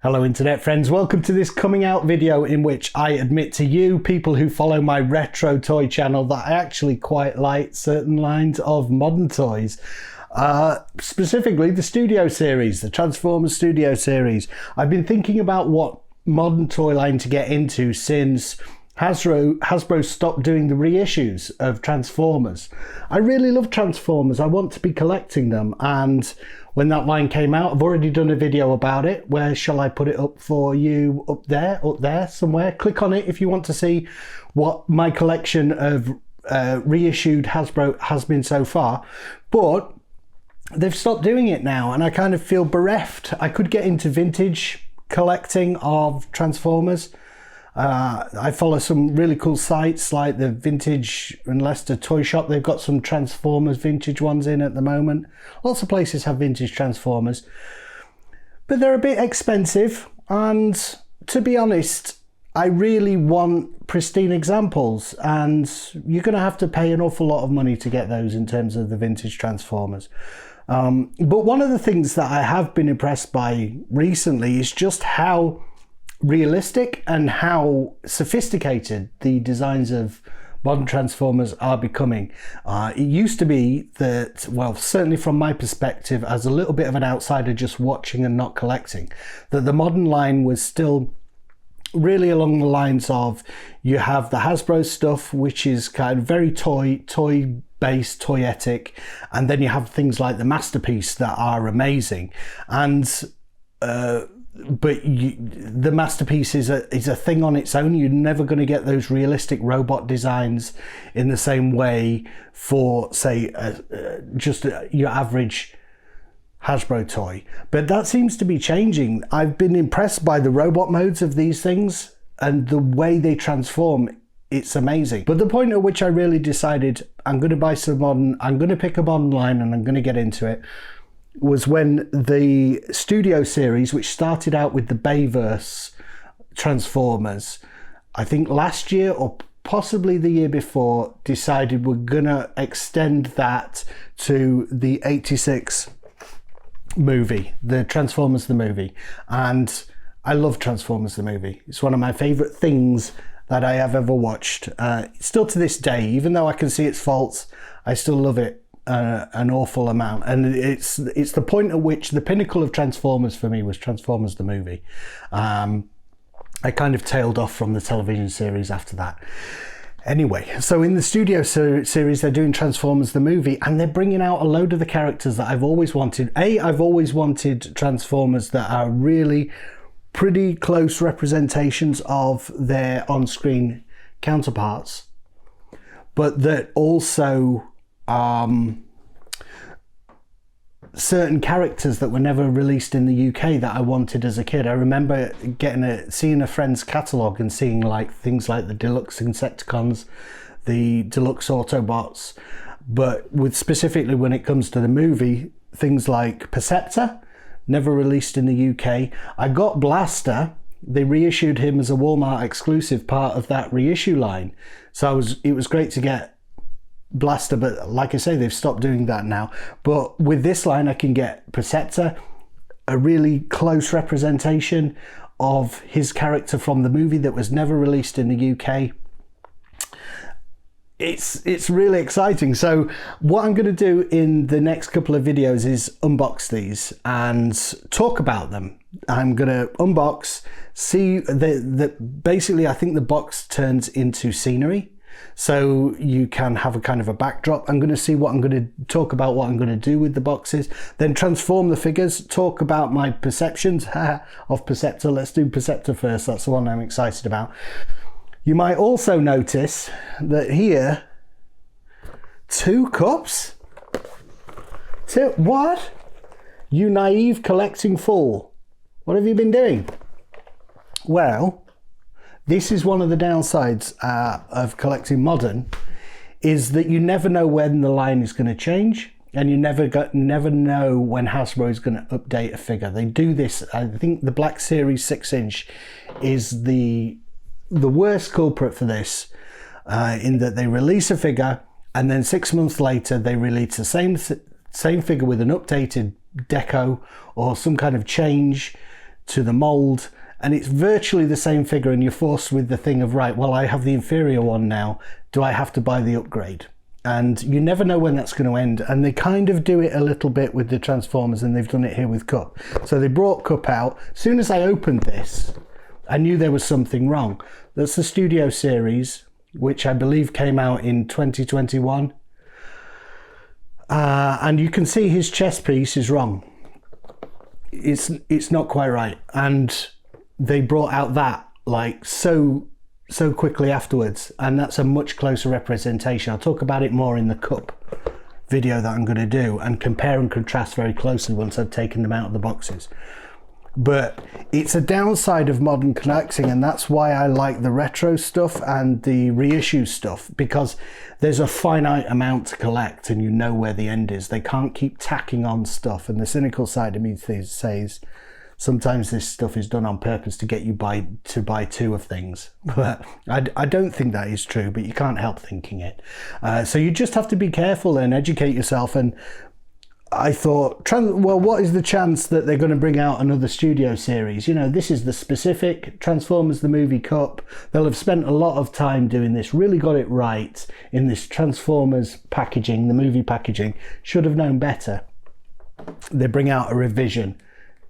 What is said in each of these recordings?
Hello internet friends, welcome to this coming out video in which I admit to you, people who follow my retro toy channel, that I actually quite like certain lines of modern toys. Specifically the Studio series, the Transformers Studio series. I've been thinking about what modern toy line to get into since Hasbro stopped doing the reissues of Transformers. I really love Transformers, I want to be collecting them, and when that line came out, I've already done a video about it. Where shall I put it up for you? Up there somewhere. Click on it if you want to see what my collection of reissued Hasbro has been so far. But they've stopped doing it now, and I kind of feel bereft. I could get into vintage collecting of Transformers. I follow some really cool sites like the Vintage and Leicester Toy Shop. They've got some Transformers vintage ones in at the moment. Lots of places have vintage Transformers, but they're a bit expensive, and to be honest, I really want pristine examples, and you're going to have to pay an awful lot of money to get those in terms of the vintage Transformers. But one of the things that I have been impressed by recently is just how realistic and how sophisticated the designs of modern Transformers are becoming. It used to be that, well, certainly from my perspective as a little bit of an outsider just watching and not collecting, that the modern line was still really along the lines of, you have the Hasbro stuff, which is kind of very toy-based, toyetic, and then you have things like the Masterpiece that are amazing. And the Masterpiece is a thing on its own. You're never going to get those realistic robot designs in the same way for, say, just your average Hasbro toy. But that seems to be changing. I've been impressed by the robot modes of these things and the way they transform. It's amazing. But the point at which I really decided I'm going to buy some modern, I'm going to pick up online and I'm going to get into it, was when the Studio series, which started out with the Bayverse Transformers, I think last year or possibly the year before, decided we're gonna extend that to the 86 movie, the Transformers the movie. And I love Transformers the movie. It's one of my favorite things that I have ever watched. Still to this day, even though I can see its faults, I still love it an awful amount. And it's the point at which the pinnacle of Transformers for me was Transformers the movie. I kind of tailed off from the television series after that. Anyway, so in the Studio series, they're doing Transformers the movie, and they're bringing out a load of the characters that I've always wanted. I've always wanted Transformers that are really pretty close representations of their on-screen counterparts, but that also certain characters that were never released in the UK that I wanted as a kid. I remember seeing a friend's catalogue and seeing like things like the Deluxe Insecticons, the Deluxe Autobots, but with specifically when it comes to the movie, things like Perceptor, never released in the UK. I got Blaster. They reissued him as a Walmart exclusive, part of that reissue line. So it was great to get Blaster, but like I say, they've stopped doing that now. But with this line, I can get Perceptor, a really close representation of his character from the movie that was never released in the UK. It's really exciting. So what I'm going to do in the next couple of videos is unbox these and talk about them. I'm going to unbox, see basically I think the box turns into scenery, so you can have a kind of a backdrop. I'm going to see what I'm going to talk about, what I'm going to do with the boxes, then transform the figures, talk about my perceptions of Perceptor. Let's do Perceptor first. That's the one I'm excited about. You might also notice that here, 2 cups. What? You naive collecting fool. What have you been doing? Well, this is one of the downsides of collecting modern, is that you never know when the line is going to change, and you never know when Hasbro is going to update a figure. They do this. I think the Black Series 6-inch is the worst culprit for this, in that they release a figure and then 6 months later they release the same figure with an updated deco or some kind of change to the mold, and it's virtually the same figure, and you're forced with the thing of, right, well, I have the inferior one now, do I have to buy the upgrade? And you never know when that's going to end, and they kind of do it a little bit with the Transformers, and they've done it here with Cup. So they brought Cup out. As soon as I opened this, I knew there was something wrong. That's the Studio Series, which I believe came out in 2021. And you can see his chest piece is wrong. It's not quite right. And they brought out that like so quickly afterwards, and that's a much closer representation. I'll talk about it more in the Cup video that I'm going to do, and compare and contrast very closely once I've taken them out of the boxes. But it's a downside of modern collecting, and that's why I like the retro stuff and the reissue stuff, because there's a finite amount to collect and you know where the end is. They can't keep tacking on stuff, and the cynical side of me says sometimes this stuff is done on purpose to get you to buy two of things. But I don't think that is true, but you can't help thinking it. So you just have to be careful and educate yourself. And I thought, well, what is the chance that they're going to bring out another Studio Series? You know, this is the specific Transformers the Movie Cup. They'll have spent a lot of time doing this, really got it right in this Transformers packaging, the movie packaging. Should have known better. They bring out a revision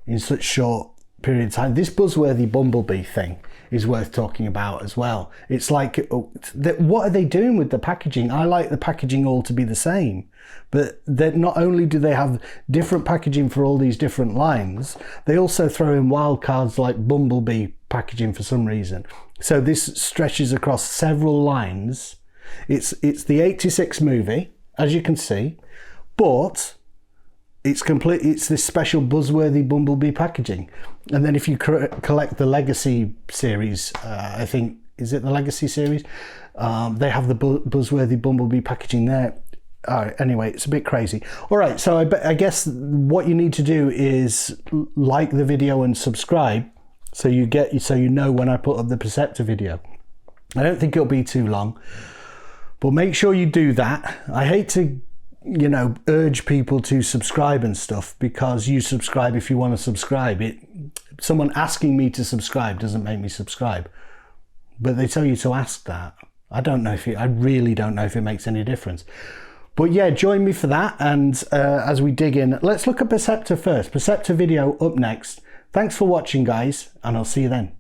in such short period of time. This buzzworthy Bumblebee thing is worth talking about as well. It's like, what are they doing with the packaging? I like the packaging all to be the same, but that not only do they have different packaging for all these different lines, they also throw in wild cards like Bumblebee packaging for some reason. So this stretches across several lines. It's the 86 movie, as you can see, but it's this special buzzworthy Bumblebee packaging. And then if you collect the Legacy series, I think, is it the Legacy series? They have the buzzworthy Bumblebee packaging there. Anyway, it's a bit crazy. All right, so I guess what you need to do is like the video and subscribe, so you know when I put up the Perceptor video. I don't think it'll be too long, but make sure you do that. I hate to urge people to subscribe and stuff, because you subscribe if you want to subscribe. Someone asking me to subscribe doesn't make me subscribe, but they tell you to ask that. I really don't know if it makes any difference. But yeah, join me for that. And as we dig in, let's look at Perceptor first. Perceptor video up next. Thanks for watching, guys, and I'll see you then.